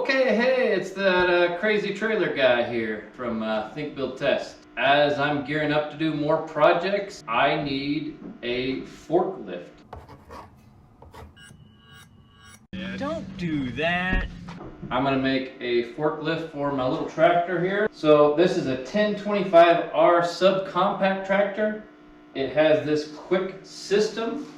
Okay, hey, it's that crazy trailer guy here from Think Build Test. As I'm gearing up to do more projects, I need a forklift. Don't do that. I'm gonna make a forklift for my little tractor here. So this is a 1025R subcompact tractor. It has this quick system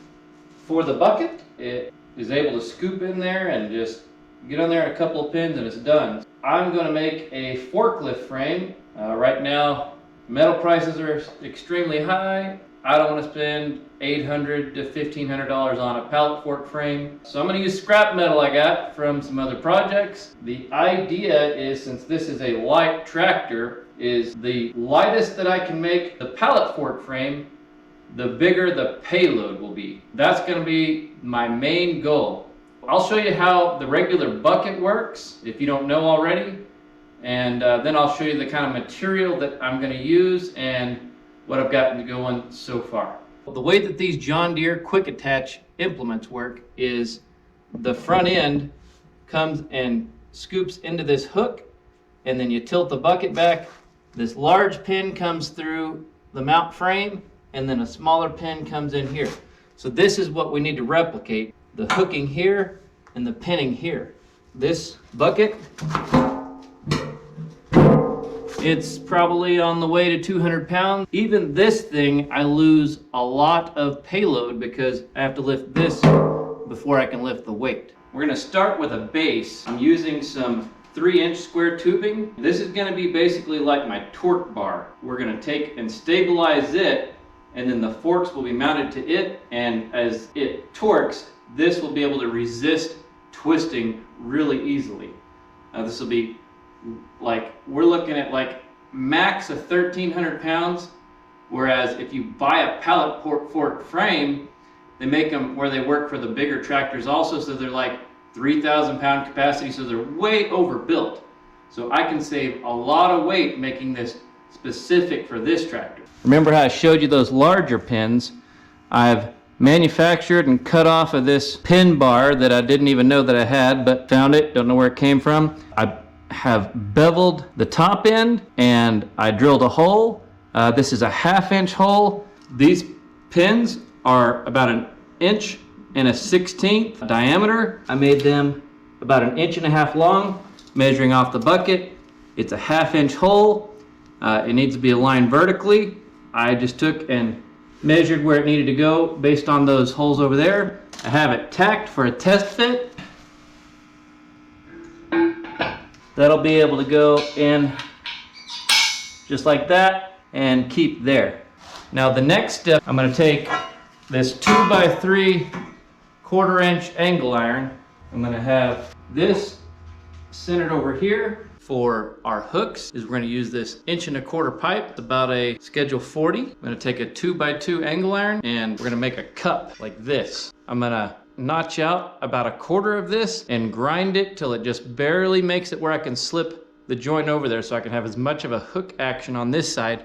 for the bucket. It is able to scoop in there and just get on there in a couple of pins and it's done. I'm going to make a forklift frame. Right now, metal prices are extremely high. I don't want to spend $800 to $1,500 on a pallet fork frame. So I'm going to use scrap metal I got from some other projects. The idea is, since this is a light tractor, is the lightest that I can make the pallet fork frame, the bigger the payload will be. That's going to be my main goal. I'll show you how the regular bucket works, if you don't know already, and then I'll show you the kind of material that I'm going to use and what I've gotten going so far. The way that these John Deere quick attach implements work is the front end comes and scoops into this hook, and then you tilt the bucket back. This large pin comes through the mount frame, and then a smaller pin comes in here. So this is what we need to replicate. The hooking here and the pinning here. This bucket, it's probably on the way to 200 pounds. Even this thing, I lose a lot of payload because I have to lift this before I can lift the weight. We're gonna start with a base. I'm using some 3-inch square tubing. This is gonna be basically like my torque bar. We're gonna take and stabilize it, and then the forks will be mounted to it, and as it torques, this will be able to resist twisting really easily. This will be like, we're looking at like max of 1,300 pounds, whereas if you buy a pallet fork frame, they make them where they work for the bigger tractors also, so they're like 3,000 pound capacity, so they're way overbuilt. So I can save a lot of weight making this specific for this tractor. Remember how I showed you those larger pins? I've manufactured and cut off of this pin bar that I didn't even know that I had, but found it, don't know where it came from. I have beveled the top end and I drilled a hole. This is a 1/2 inch hole. These pins are about 1 1/16 diameter. I made them about 1.5 inches long, measuring off the bucket. It's a 1/2 inch hole. It needs to be aligned vertically. I just took and measured where it needed to go based on those holes over there. I have it tacked for a test fit. That'll be able to go in just like that and keep there. Now the next step, I'm going to take this 2x3 1/4 inch angle iron. I'm going to have this centered over here. For our hooks is we're going to use this 1.25 inch pipe. It's about a schedule 40. I'm going to take a 2x2 angle iron and we're going to make a cup like this. I'm going to notch out about 1/4 of this and grind it till it just barely makes it where I can slip the joint over there so I can have as much of a hook action on this side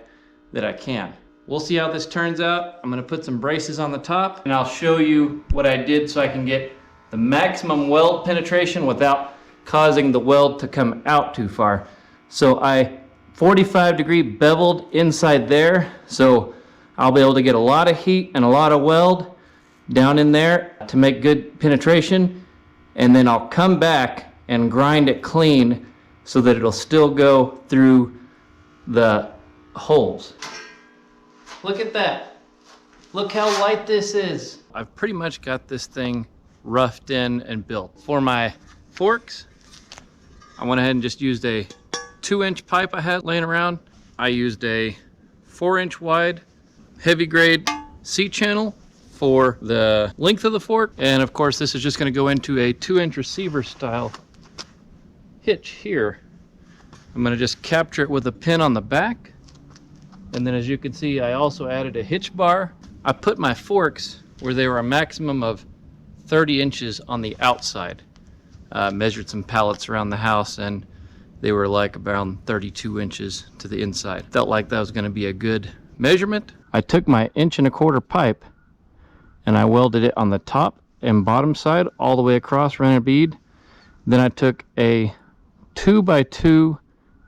that I can. We'll see how this turns out. I'm going to put some braces on the top and I'll show you what I did so I can get the maximum weld penetration without causing the weld to come out too far. So I 45-degree beveled inside there, so I'll be able to get a lot of heat and a lot of weld down in there to make good penetration, and then I'll come back and grind it clean so that it'll still go through the holes. Look at that. Look how light this is. I've pretty much got this thing roughed in and built. For my forks, I went ahead and just used a 2-inch pipe I had laying around. I used a 4-inch wide heavy grade C-channel for the length of the fork. And of course, this is just gonna go into a 2-inch receiver style hitch here. I'm gonna just capture it with a pin on the back. And then as you can see, I also added a hitch bar. I put my forks where they were a maximum of 30 inches on the outside. Measured some pallets around the house and they were like around 32 inches to the inside. Felt like that was going to be a good measurement. I took my 1.25 inch pipe and I welded it on the top and bottom side all the way across, ran a bead. Then I took a 2x2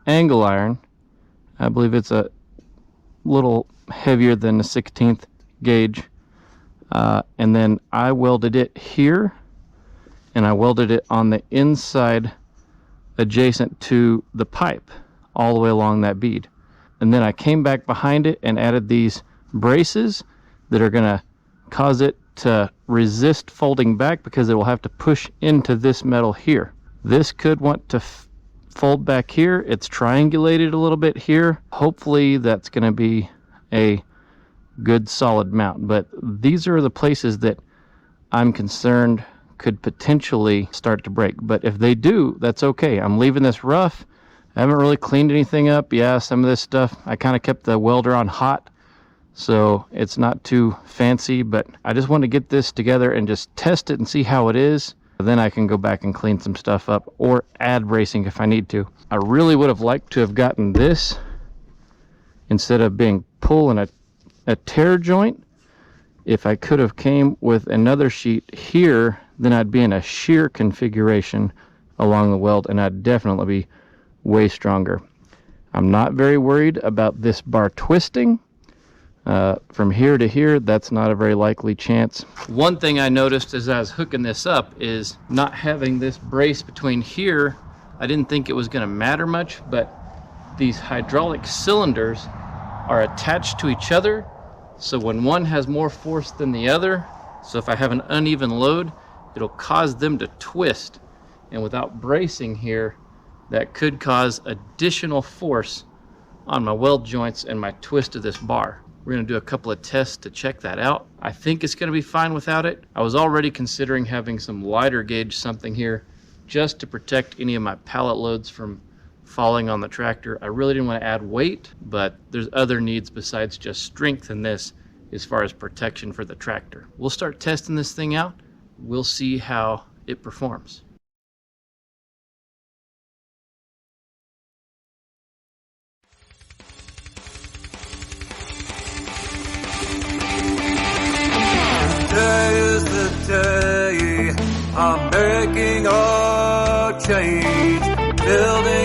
angle iron. I believe it's a little heavier than the 16th gauge. And then I welded it here, and I welded it on the inside adjacent to the pipe all the way along that bead. And then I came back behind it and added these braces that are going to cause it to resist folding back, because it will have to push into this metal here. This could want to fold back here. It's triangulated a little bit here. Hopefully that's going to be a good solid mount, but these are the places that I'm concerned could potentially start to break. But if they do, that's okay. I'm leaving this rough. I haven't really cleaned anything up. Yeah, some of this stuff I kind of kept the welder on hot, so it's not too fancy, but I just want to get this together and just test it and see how it is. Then I can go back and clean some stuff up or add bracing if I need to. I really would have liked to have gotten this instead of being pull and a tear joint. If I could have came with another sheet here, then I'd be in a shear configuration along the weld, and I'd definitely be way stronger. I'm not very worried about this bar twisting. From here to here, that's not a very likely chance. One thing I noticed as I was hooking this up is not having this brace between here. I didn't think it was going to matter much, but these hydraulic cylinders are attached to each other, so when one has more force than the other, so if I have an uneven load, it'll cause them to twist. And without bracing here, that could cause additional force on my weld joints and my twist of this bar. We're going to do a couple of tests to check that out. I think it's going to be fine without it. I was already considering having some lighter gauge something here just to protect any of my pallet loads from falling on the tractor. I really didn't want to add weight, but there's other needs besides just strength in this as far as protection for the tractor. We'll start testing this thing out. We'll see how it performs. Today is the day I'm making a change, building